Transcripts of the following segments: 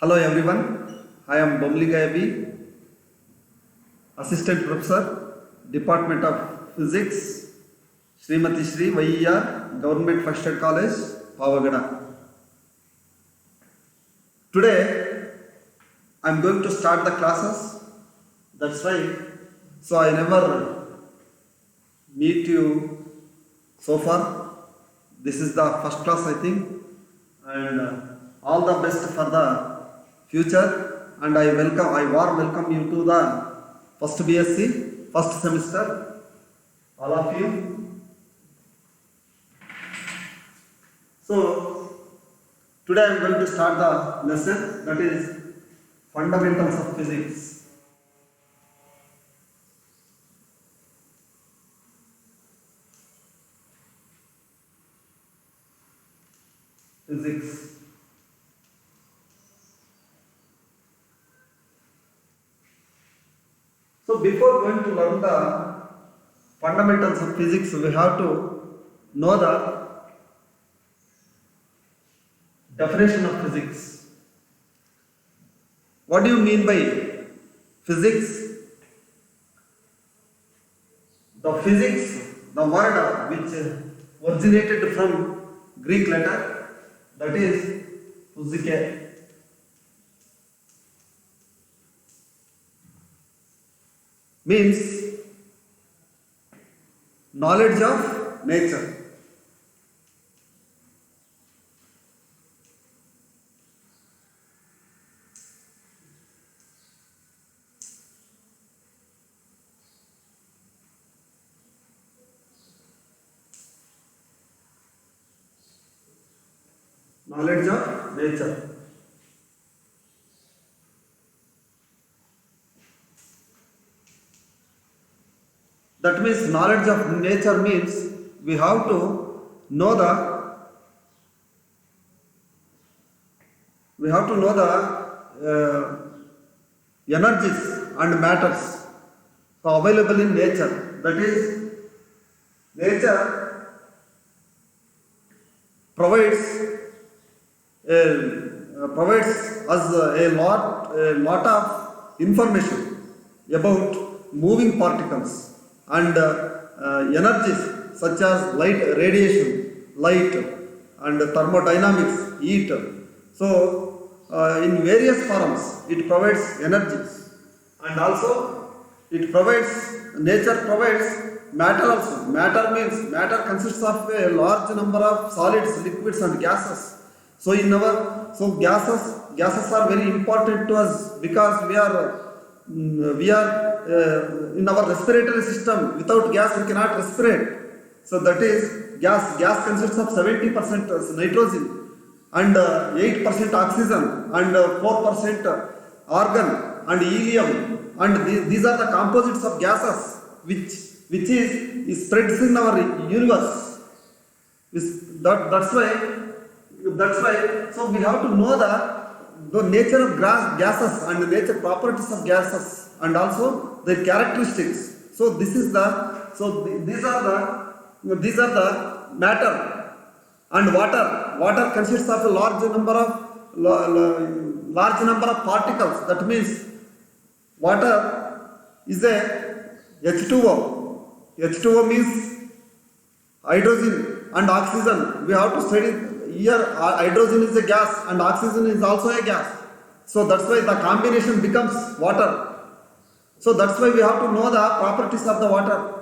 Hello everyone, I am Bomliga Abi, Assistant Professor, Department of Physics, Srimati Shri YER, Government First Aid College, Pavagada. Today I am going to start the classes, that's right. So I never meet you so far. This is the first class I think, and all the best for the future, and I warm welcome you to the first BSc, first semester, all of you. So today I am going to start the lesson, that is fundamentals of physics. Physics. So before going to learn the fundamentals of physics, we have to know the definition of physics. What do you mean by physics? The physics, the word which originated from Greek letter, that is physike. Means knowledge of nature. Knowledge of nature. That means knowledge of nature means we have to know the energies and matters so available in nature. That is, nature provides us a lot of information about moving particles and energies such as light radiation, light and thermodynamics, heat. So in various forms it provides energies, and also nature provides matter also. Matter means matter consists of a large number of solids, liquids and gases. So gases are very important to us because we are in our respiratory system. Without gas we cannot respirate. So that is gas. Gas consists of 70% nitrogen and 8% oxygen and 4% argon and helium, and these are the composites of gases which is spreads in our universe. That's why. So we have to know the nature of gases and the nature properties of gases and also their characteristics. So these are the matter and water. Water consists of a large number of particles. That means water is a H2O. H2O means hydrogen and oxygen. We have to study here. Hydrogen is a gas and oxygen is also a gas. So that's why the combination becomes water. So that's why we have to know the properties of the water,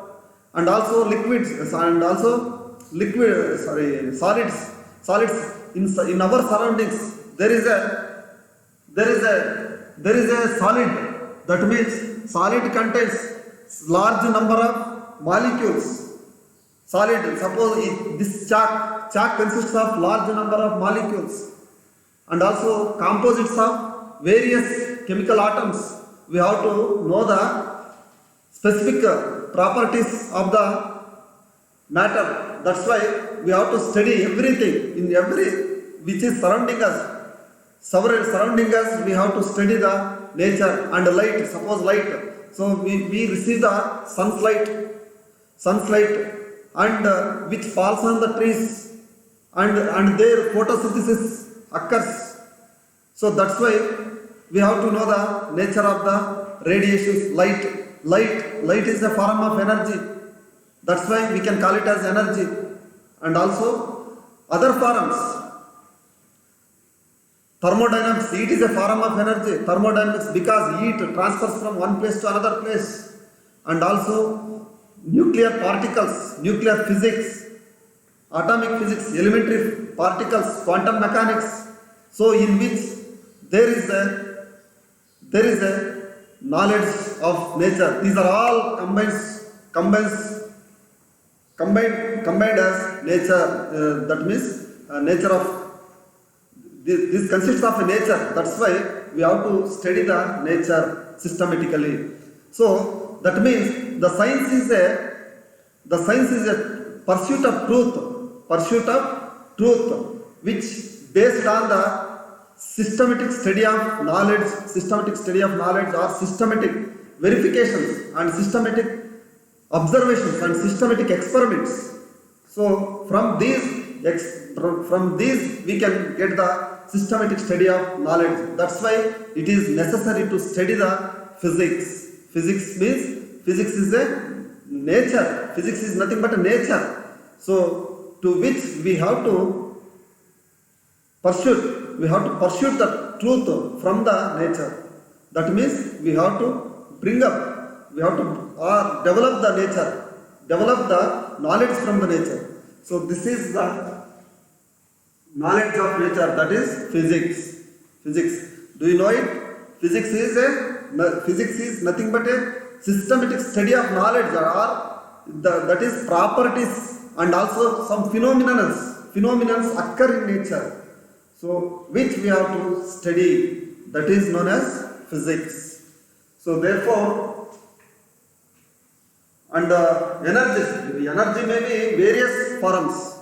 and also liquids and also solids. Solids in our surroundings. There is a solid. That means solid contains large number of molecules. Solid, suppose this chalk consists of large number of molecules, and also composites of various chemical atoms. We have to know the specific properties of the matter. That's why we have to study everything in every which is surrounding us. Surrounding us, we have to study the nature and light. Suppose light. So we receive the sunlight and which falls on the trees, and their photosynthesis occurs. So that's why we have to know the nature of the radiations. Light is a form of energy. That's why we can call it as energy. And also other forms. Thermodynamics, heat is a form of energy. Thermodynamics, because heat transfers from one place to another place. And also nuclear particles, nuclear physics, atomic physics, elementary particles, quantum mechanics. So in which there is a knowledge of nature. These are all combined as nature. That means nature of this consists of a nature. That's why we have to study the nature systematically. So that means the science is a pursuit of truth, which based on the systematic study of knowledge or systematic verifications and systematic observations and systematic experiments. So from these we can get the systematic study of knowledge. That's why it is necessary to study the physics. Physics is a nature. Physics is nothing but a nature. So to which we have to pursue the truth from the nature. That means we have to develop the nature, develop the knowledge from the nature. So this is the knowledge of nature, that is physics. Do you know it? Physics is nothing but a systematic study of knowledge, that is properties and also some phenomena occur in nature. So which we have to study, that is known as physics. So therefore, and energy may be various forms: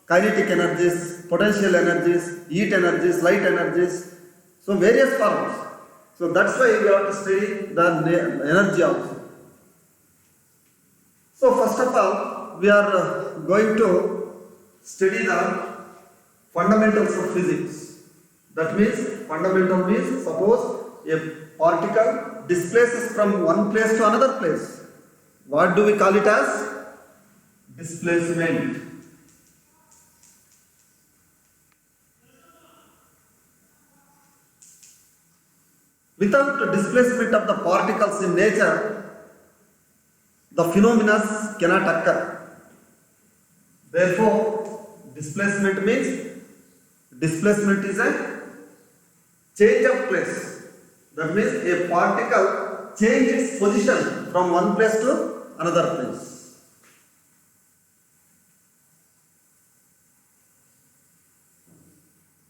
kinetic energies, potential energies, heat energies, light energies. So various forms. So that's why we have to study the energy also. So first of all, we are going to study the fundamentals of physics. That means, fundamental means, suppose a particle displaces from one place to another place. What do we call it as? Displacement. Without the displacement of the particles in nature, the phenomena cannot occur. Therefore, displacement is a change of place. That means a particle changes its position from one place to another place.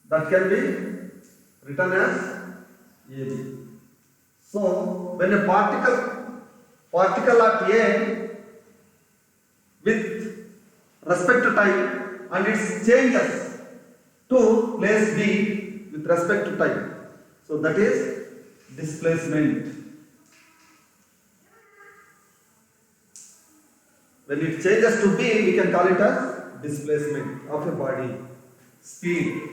That can be written as AB. So when a particle at A with respect to time and it changes to place B with respect to time, so that is displacement. When it changes to B, we can call it as displacement of a body. Speed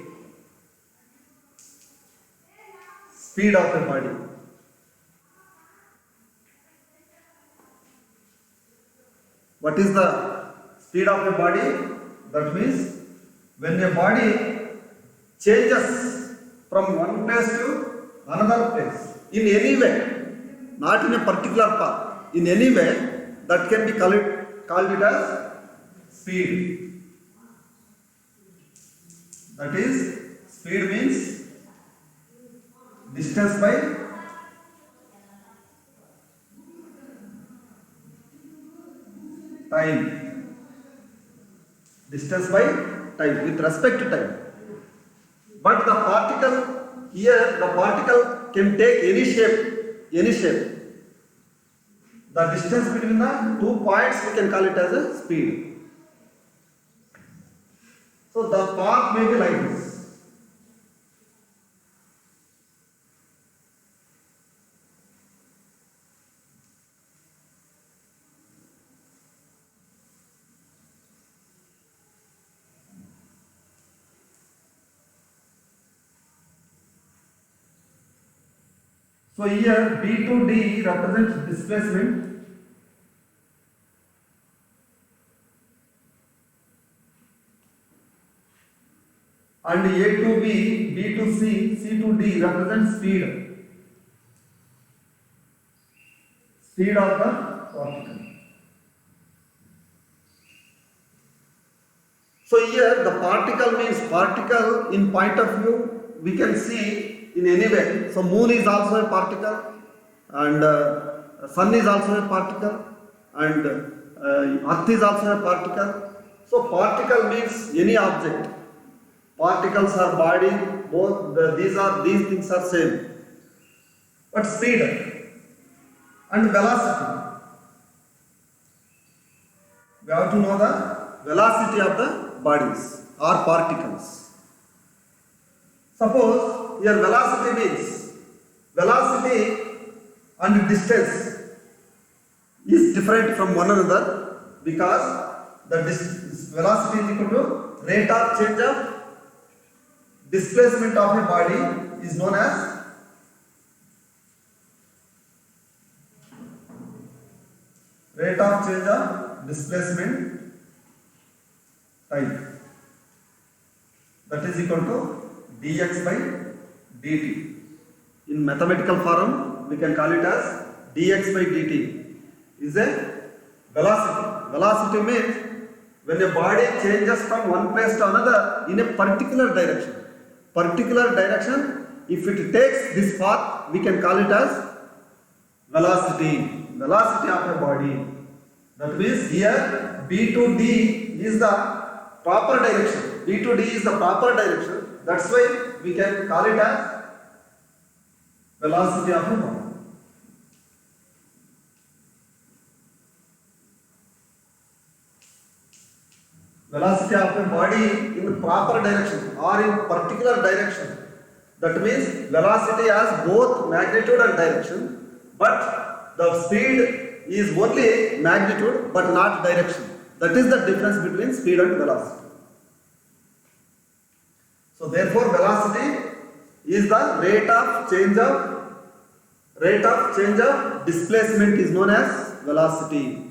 of a body. What is the speed of a body? That means when a body changes from one place to another place in any way, not in a particular path, in any way, that can be called it as speed. That is, speed means distance by time. Distance by time, with respect to time. But the particle can take any shape. The distance between the 2 points, we can call it as a speed. So the path may be like this. So here B to D represents displacement, and A to B, B to C, C to D represents speed of the particle. So here the particle means particle in point of view we can see in any way. So moon is also a particle, and sun is also a particle, and earth is also a particle. So particle means any object. Particles are body, both these things are same. But speed and velocity, we have to know the velocity of the bodies or particles. Suppose here velocity means velocity and distance is different from one another, because the velocity is equal to rate of change of displacement of a body is known as rate of change of displacement time, that is equal to dx by dt. In mathematical form we can call it as dx by dt is a velocity. Velocity means when a body changes from one place to another in a particular direction. If it takes this path, we can call it as velocity of a body. That means here B to D is the proper direction. B to D is the proper direction. That's why we can call it as velocity of a body. Velocity of a body in proper direction or in particular direction. That means velocity has both magnitude and direction, but the speed is only magnitude but not direction. That is the difference between speed and velocity. So therefore velocity is the rate of change of displacement is known as velocity.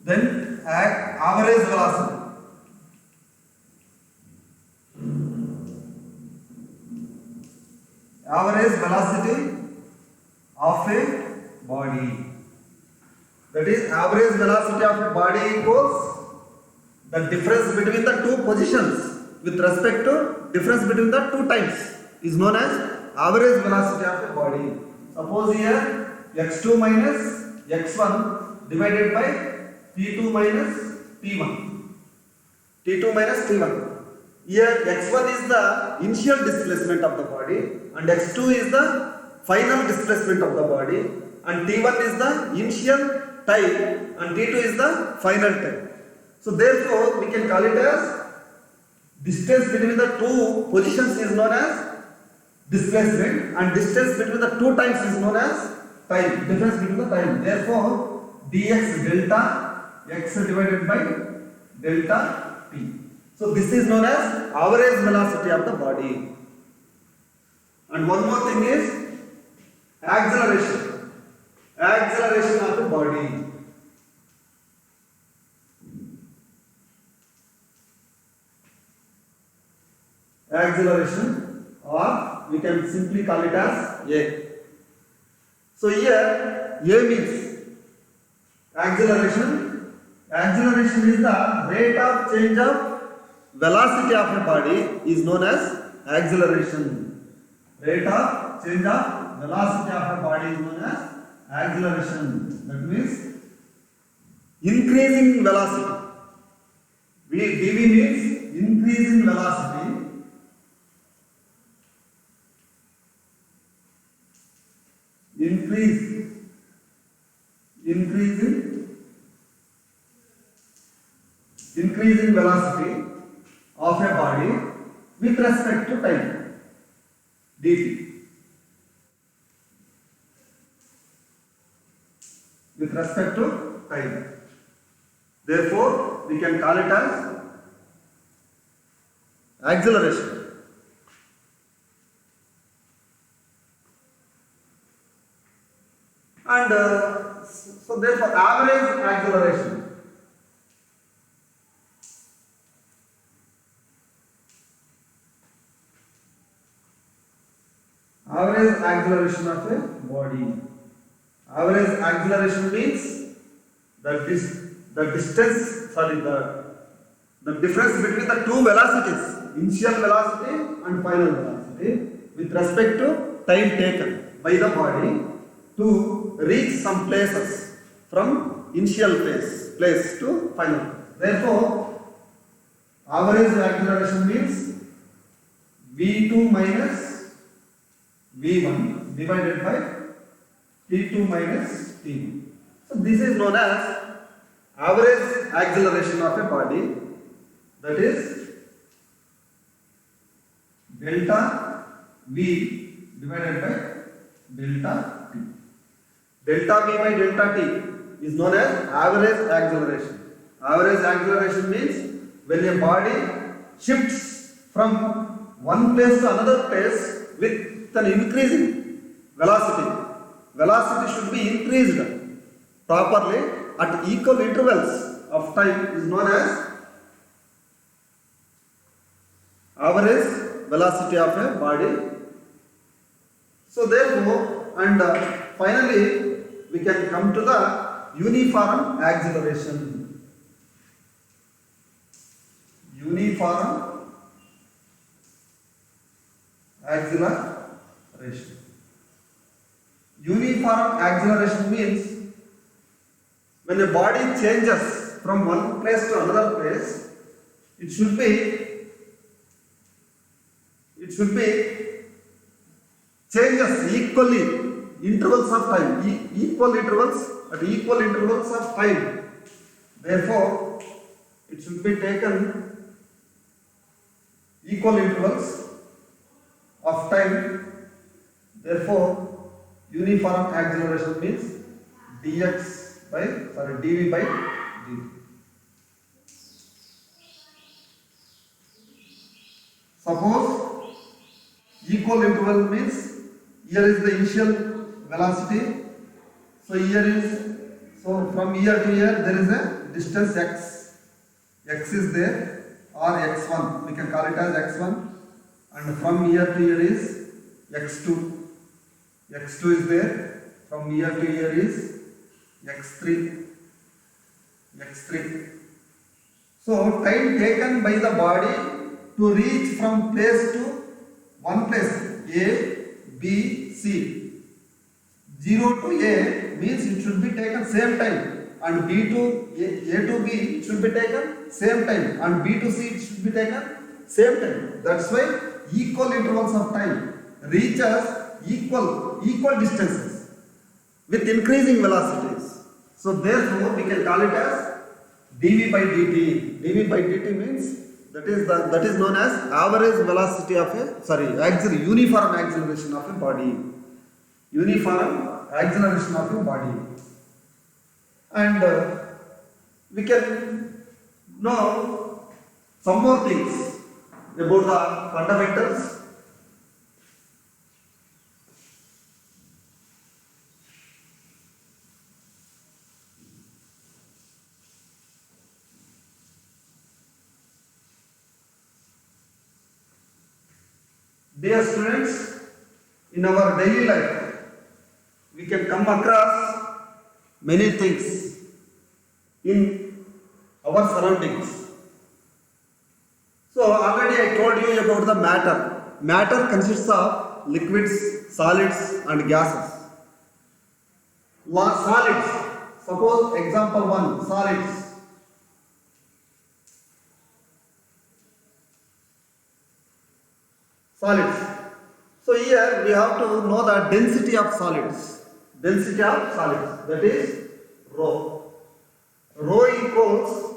Then average velocity. Average velocity of a body. That is, average velocity of a body equals the difference between the two positions with respect to difference between the two times is known as average velocity of a body. Suppose here x2 minus x1 divided by t2 minus t1. t2 minus t1. Here x1 is the initial displacement of the body and x2 is the final displacement of the body, and t1 is the initial time and t2 is the final time. So therefore we can call it as distance between the two positions is known as displacement, and distance between the two times is known as time, difference between the time. Therefore dx delta x divided by delta t. So this is known as average velocity of the body. And one more thing is acceleration of the body. Acceleration, or we can simply call it as A. So here A means acceleration. Acceleration is the rate of change of velocity of a body is known as acceleration. Rate of change of velocity of a body is known as acceleration. That means increasing velocity. dv means increasing velocity. Increasing velocity of a body with respect to time, dt. With respect to time. Therefore, we can call it as acceleration. and so therefore average acceleration. Average acceleration of a body. Average acceleration means the distance, sorry, the difference between the two velocities, initial velocity and final velocity, with respect to time taken by the body to reach some places from initial place to final place. Therefore, average acceleration means v2 minus v1 divided by t2 minus t1. So this is known as average acceleration of a body, that is delta v divided by delta t. Delta v by delta t is known as average acceleration. Average acceleration means when a body shifts from one place to another place with an increasing velocity. Velocity should be increased properly at equal intervals of time is known as average velocity of a body. So therefore, and finally we can come to the uniform acceleration. Uniform acceleration. Uniform acceleration means when a body changes from one place to another place, it should be changes equally intervals of time, equal intervals at equal intervals of time. Therefore, it should be taken equal intervals of time. Therefore, uniform acceleration means dv by dt. Suppose equal interval means here is the initial velocity. So from here to here there is a distance x. X is there, or x1. We can call it as x1. And from here to here is x2. x2 is there. From here to here is x3. So time taken by the body to reach from place to one place, A, B, C. 0 to A means it should be taken same time, and B to A to B it should be taken same time, and B to C it should be taken same time. That's why equal intervals of time reaches equal distances with increasing velocities. So therefore we can call it as dv by dt. dv by dt means that is known as average velocity of a uniform acceleration of a body. Uniform acceleration of a body. And we can know some more things about the fundamentals. Dear students, in our daily life, we can come across many things in our surroundings. So already I told you about the matter. Matter consists of liquids, solids and gases. Solids, suppose example 1, solids. Solids. So here we have to know the density of solids. Density of solids, that is rho. Rho equals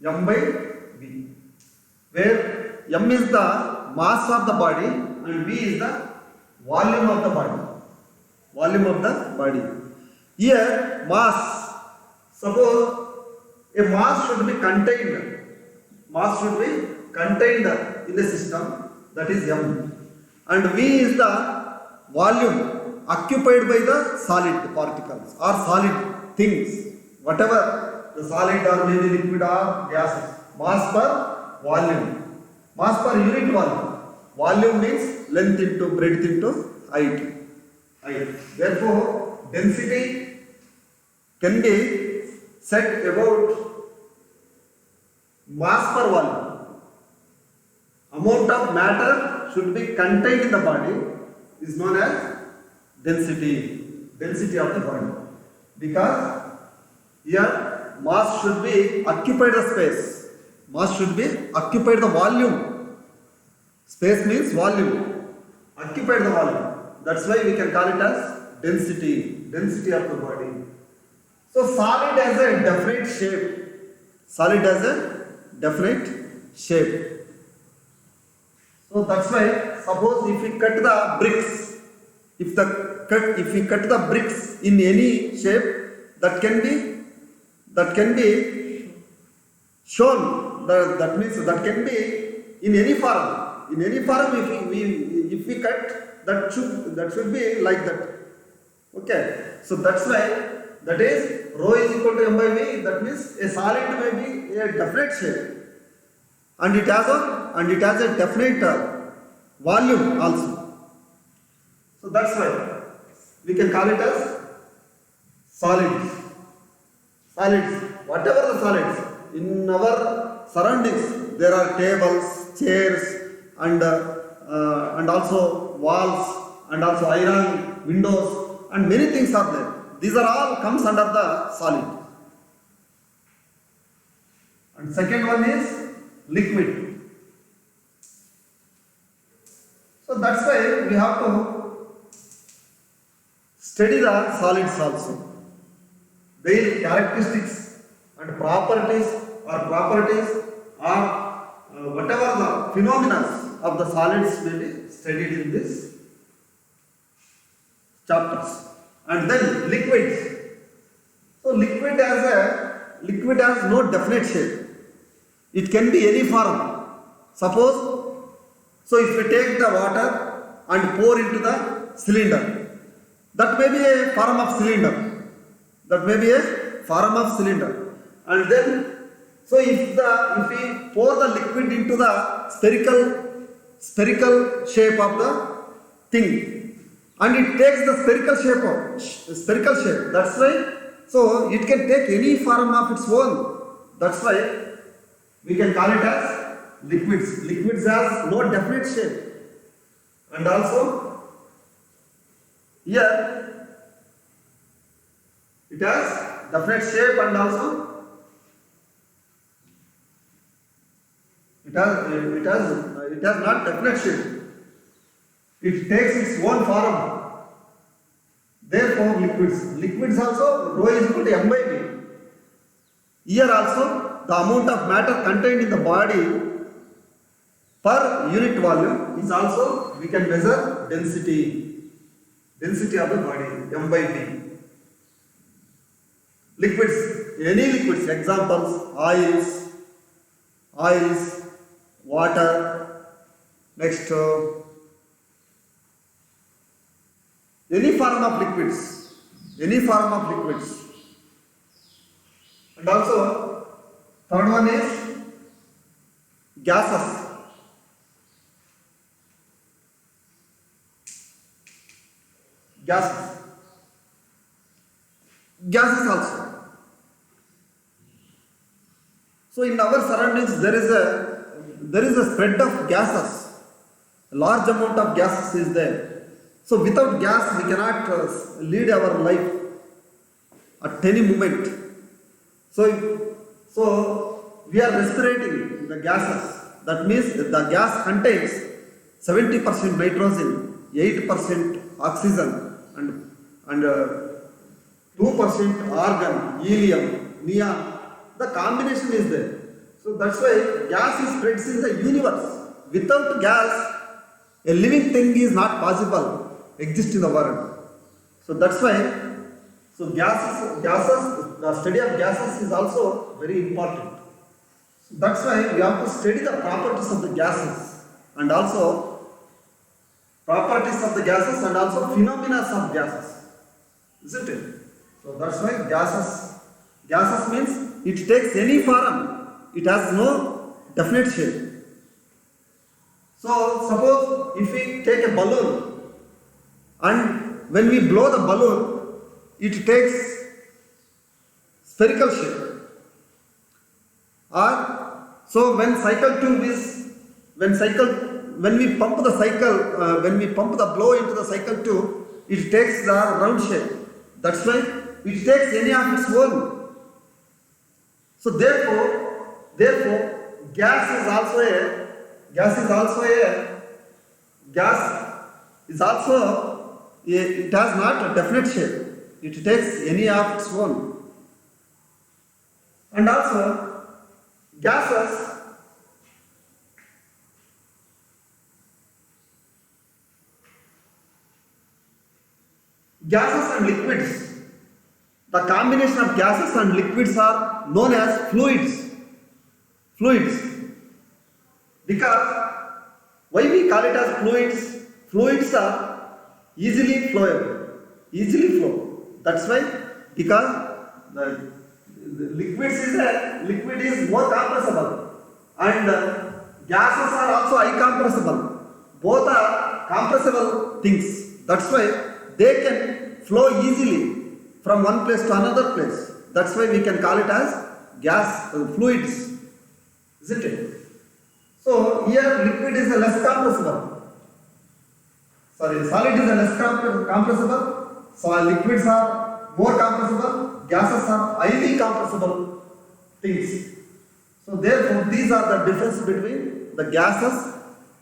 m by v, where m is the mass of the body and v is the volume of the body. Volume of the body. Here mass. Suppose a mass should be contained. Mass should be contained in the system, that is m, and v is the volume occupied by the solid particles or solid things, whatever the solid or maybe liquid or gases. Mass per volume, mass per unit volume. Volume means length into breadth into height. Therefore, density can be said about mass per volume. Amount of matter should be contained in the body is known as density of the body. Because here mass should be occupied the space. Mass should be occupied the volume. Space means volume. Occupied the volume. That's why we can call it as density of the body. So solid has a definite shape. Solid has a definite shape. So that's why, suppose if we cut the bricks, if we cut the bricks in any shape, that can be shown. That means that can be in any form. In any form, if we cut, that should be like that. Okay. So that's why that is rho is equal to m by v. That means a solid may be a definite shape, and it has a definite volume also. So that's why we can call it as solids. Whatever the solids in our surroundings, there are tables, chairs, and also walls, and also iron windows, and many things are there. These are all comes under the solid. And second one is liquid. So that's why we have to study the solids also. Their characteristics and properties or whatever the phenomena of the solids will be studied in this chapters. And then liquids. So liquid has no definite shape. It can be any form. Suppose, so if we take the water and pour into the cylinder, that may be a form of cylinder. And then, so if we pour the liquid into the spherical shape of the thing, and it takes the spherical shape. That's why, so it can take any form of its own. That's why we can call it as liquids. Liquids has no definite shape. And also, here, it has definite shape, and also it has not definite shape. It takes its own form. Therefore, liquids also, rho is equal to m by v. Here also, the amount of matter contained in the body per unit volume is also, we can measure density of the body, m by v. Liquids, any liquids, examples, oils, water, next, any form of liquids. And also, third one is gases. Gases also. So in our surroundings there is a spread of gases. A large amount of gases is there. So without gas we cannot lead our life at any moment. So we are respirating the gases. That means the gas contains 70% nitrogen, 8% oxygen, and 2% argon, helium, neon. The combination is there. So that's why gas is spreads in the universe. Without gas, a living thing is not possible exist in the world. So that's why, gases, the study of gases is also very important. So that's why we have to study the properties of the gases and also properties of the gases and also phenomena of gases, isn't it? So that's why gases means it takes any form, it has no definite shape. So suppose if we take a balloon and when we blow the balloon, it takes spherical shape. Or so when we pump the blow into the cycle tube, it takes the round shape. That's why it takes any of its own. So therefore, gas is also it has not a definite shape. It takes any of its own. And also gases and liquids. The combination of gases and liquids are known as fluids. Because why we call it as fluids? Fluids are easily flow. That's why, because the liquid is more compressible and gases are also incompressible. Both are compressible things. That's why they can flow easily from one place to another place. That's why we can call it as fluids, isn't it? So here liquid is less compressible. Solid is less compressible. So liquids are more compressible. Gases are highly compressible things. So therefore these are the difference between the gases,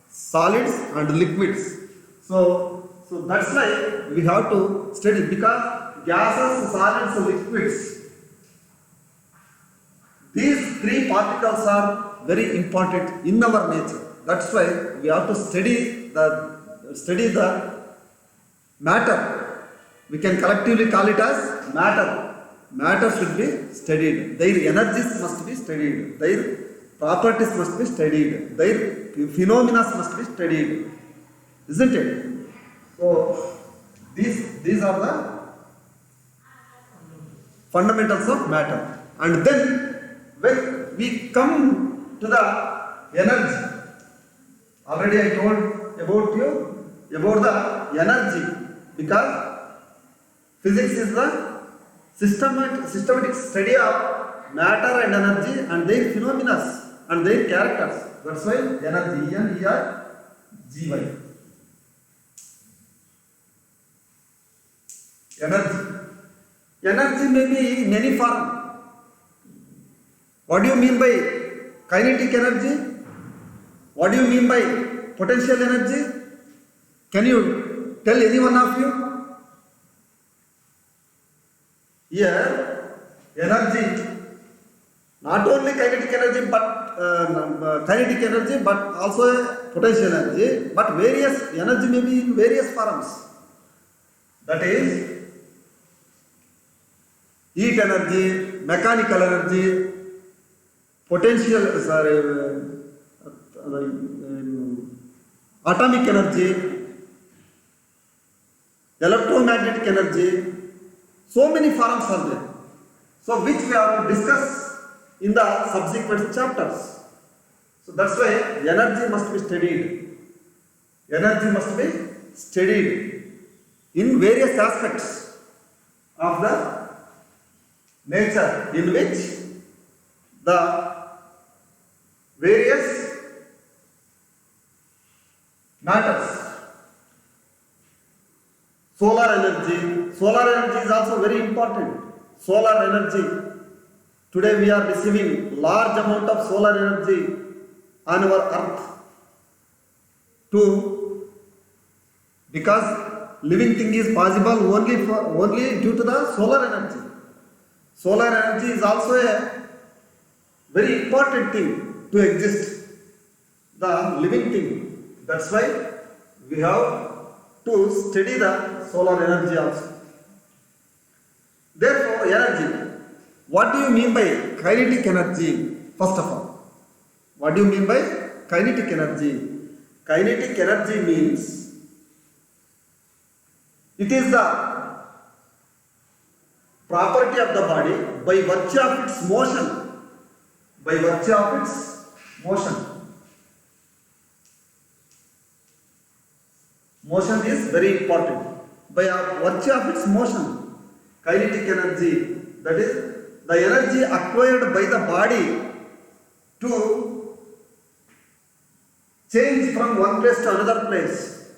solids and liquids. So that's why we have to study, because gases, solids and liquids, these three particles are very important in our nature. That's why we have to study the matter. We can collectively call it as matter. Matter should be studied. Their energies must be studied. Their properties must be studied. Their phenomena must be studied. Isn't it? So these are the fundamentals of matter. And then when we come to the energy, already I told about the energy, because physics is the systematic study of matter and energy and their phenomena and their characters. That's why energy, E-N-E-R-G-Y. Energy may be in any form. What do you mean by kinetic energy? What do you mean by potential energy? Can you tell any one of you? Here, energy, not only kinetic energy but also potential energy, but various energy may be in various forms. That is heat energy, mechanical energy, atomic energy, electromagnetic energy. So many forms are there. So which we have to discuss in the subsequent chapters. So that's why energy must be studied. Energy must be studied in various aspects of the nature in which the various matters. Solar energy is also very important. Solar energy, today we are receiving large amount of solar energy on our earth because living thing is possible only due to the solar energy. Solar energy is also a very important thing to exist, the living thing. That's why we have to study the solar energy also. Therefore, energy. What do you mean by kinetic energy? First of all, what do you mean by kinetic energy? Kinetic energy means It is the property of the body by virtue of its motion. By virtue of its motion. Motion is very important. By virtue of its motion, kinetic energy, that is the energy acquired by the body to change from one place to another place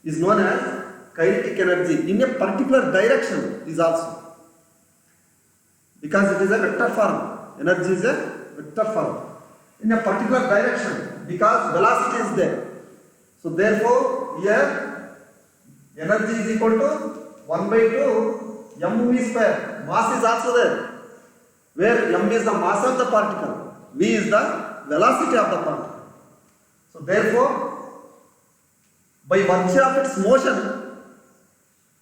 is known as kinetic energy in a particular direction is also, because it is a vector form. Energy is a vector form in a particular direction because velocity is there. So therefore here energy is equal to 1 by 2 mv square. Mass is also there, where m is the mass of the particle, v is the velocity of the particle. So therefore, by virtue of its motion,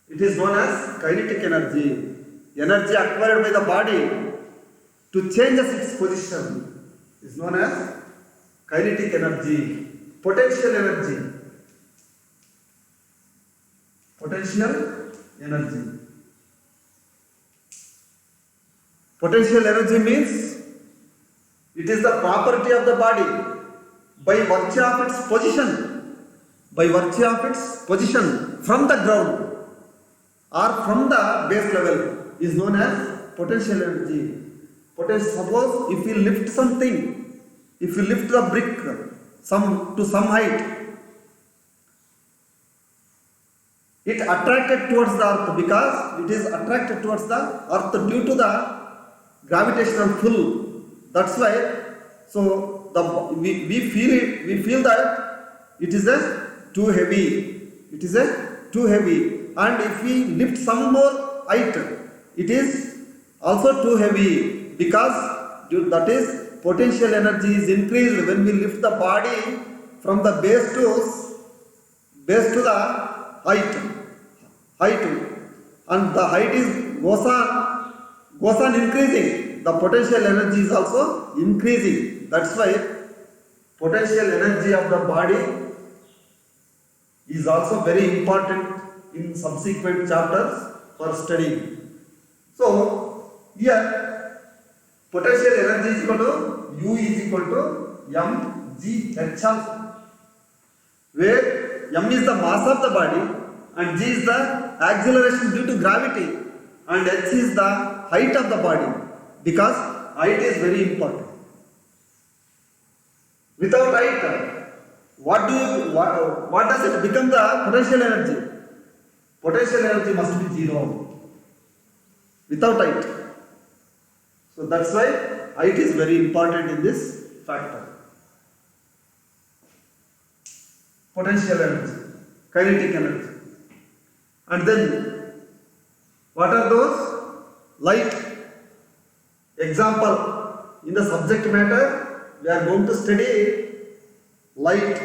it is known as kinetic energy. Energy acquired by the body to change its position is known as kinetic energy. Potential energy. Potential energy. Potential energy means it is the property of the body by virtue of its position. By virtue of its position from the ground or from the base level is known as potential energy. Suppose if you lift something, if you lift the brick to some height, it attracted towards the earth because it is attracted towards the earth due to the gravitational pull. That's why, so we feel that it is too heavy. It is too heavy, and if we lift some more height, it is also too heavy because that is potential energy is increased when we lift the body from the base to the height, and the height is goes on increasing. The potential energy is also increasing. That's why potential energy of the body is also very important in subsequent chapters for studying. So here potential energy is equal to U is equal to mgh, where m is the mass of the body and g is the acceleration due to gravity and h is the height of the body, because height is very important. Without height, what does it become the potential energy? Potential energy must be zero without height. So that's why height is very important in this factor. Potential energy, kinetic energy. And then what are those? Light. Example, in the subject matter we are going to study light,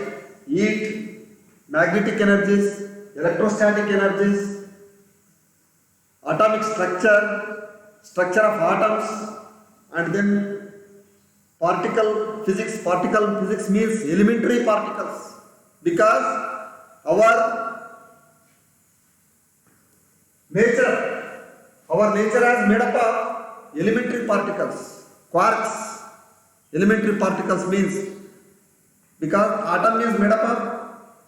heat, magnetic energies, electrostatic energies, atomic structure of atoms, and then particle physics. Particle physics means elementary particles, because our nature has made up of elementary particles. Quarks, elementary particles means, because atom is made up of,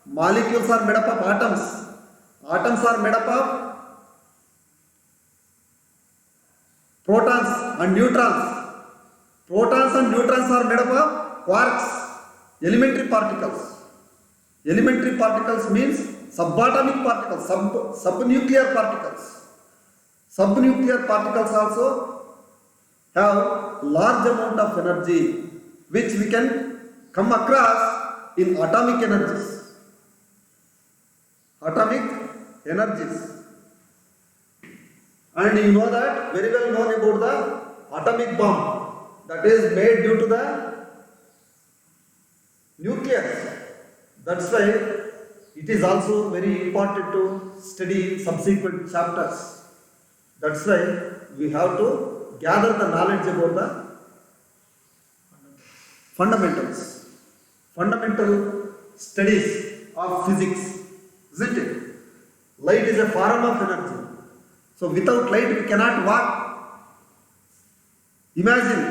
molecules are made up of atoms. Atoms are made up of protons and neutrons. Protons and neutrons are made up of quarks, elementary particles. Elementary particles means subatomic particles, subnuclear particles. Subnuclear particles also have large amount of energy which we can come across in atomic energies. Atomic energies. And you know that, very well known about the atomic bomb that is made due to the nucleus. That's why it is also very important to study subsequent chapters. That's why we have to gather the knowledge about the fundamental studies of physics, isn't it? Light is a form of energy. So without light we cannot walk. Imagine.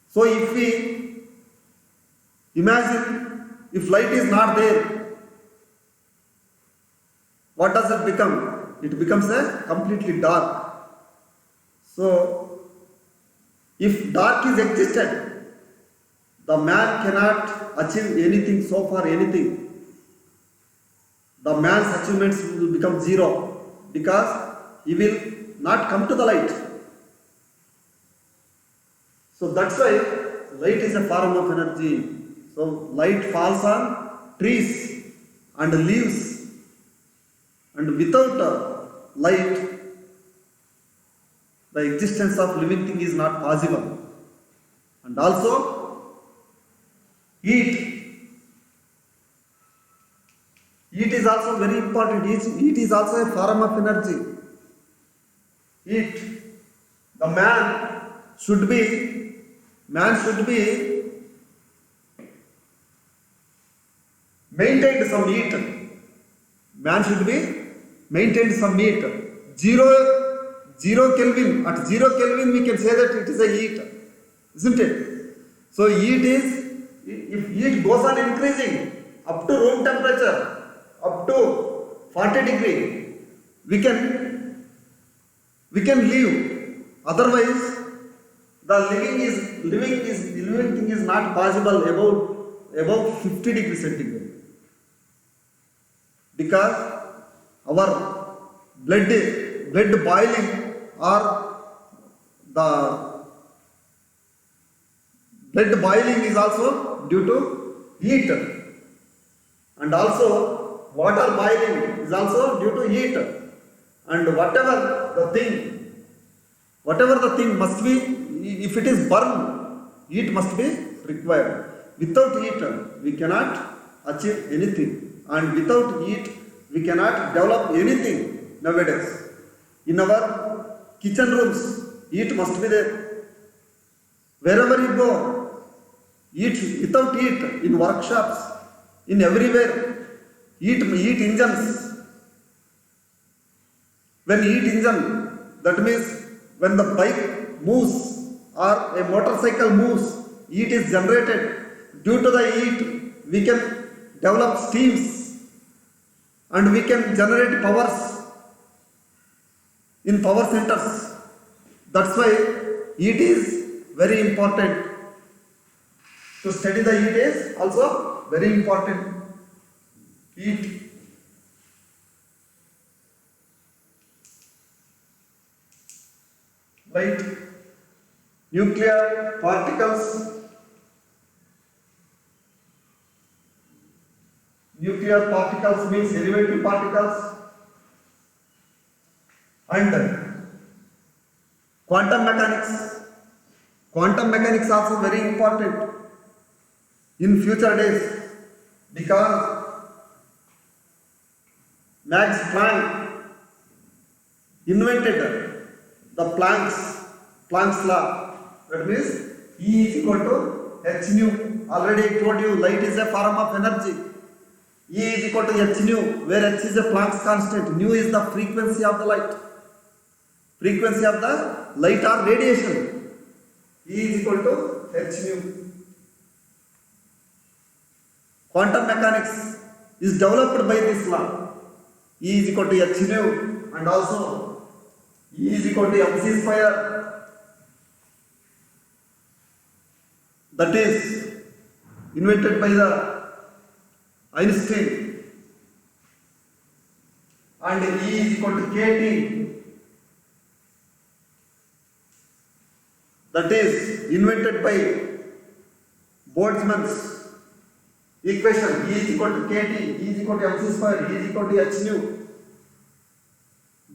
So if we imagine if light is not there, what does it become? It becomes a completely dark. So if dark is existed, the man cannot achieve anything, so far anything. The man's achievements will become zero because he will not come to the light. So that's why light is a form of energy. So light falls on trees and leaves, and without light, the existence of living thing is not possible. And also heat. Heat is also very important. Heat is also a form of energy. Heat. The man should be maintained some heat. Man should be maintained some heat. Zero Kelvin. At 0 Kelvin we can say that it is a heat, isn't it? So heat is, if heat goes on increasing up to room temperature, up to 40 degree, we can live. Otherwise, the living thing is not possible above 50 degree centigrade, because our blood boiling, or the blood boiling is also due to heat, and also water boiling is also due to heat, and whatever the thing must be, if it is burned, heat must be required. Without heat we cannot achieve anything, and without heat we cannot develop anything nowadays. In our kitchen rooms, heat must be there. Wherever you go, heat. Without heat, in workshops, in everywhere, heat engines. When heat engine, that means when the bike moves or a motorcycle moves, heat is generated. Due to the heat, we can develop steams and we can generate powers in power centers. That's why heat is very important. To study the heat is also very important. Heat. Light. Nuclear particles. Nuclear particles means elementary particles, and quantum mechanics. Quantum mechanics also very important in future days, because Max Planck invented the Planck's law. That means E is equal to h nu. Already I told you, light is a form of energy. E is equal to h nu, where h is a Planck's constant. Nu is the frequency of the light. Frequency of the light or radiation. E is equal to h nu. Quantum mechanics is developed by this law. E is equal to h nu, and also E is equal to mc square. That is invented by the Einstein, and E is equal to kT. That is invented by Boltzmann's equation. E is equal to kT, E is equal to mc square, E is equal to h nu.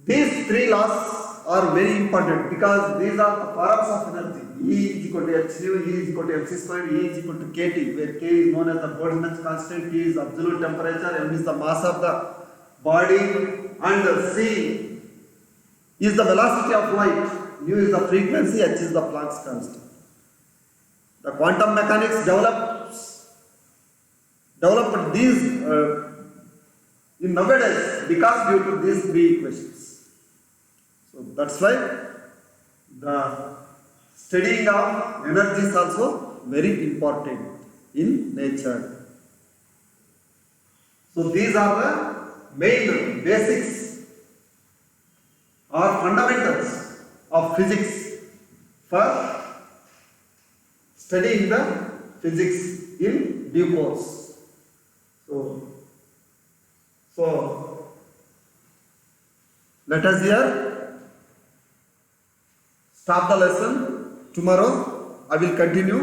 These three laws are very important because these are the forms of energy. E is equal to h nu, E is equal to mc square, E is equal to kT, where k is known as the Boltzmann's constant, T is absolute temperature, m is the mass of the body, and c is the velocity of light, nu is the frequency, h is the Planck's constant. The quantum mechanics developed these in nowadays because due to these three equations. So that's why the studying of energy is also very important in nature. So these are the main basics or fundamentals of physics for studying the physics in due course. So let us here stop the lesson. Tomorrow I will continue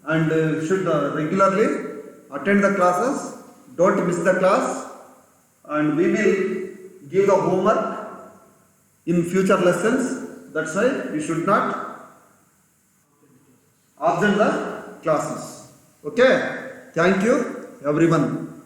and should regularly attend the classes. Don't miss the class, and we will give the homework in future lessons. That's why we should not absent the classes. Okay, thank you everyone.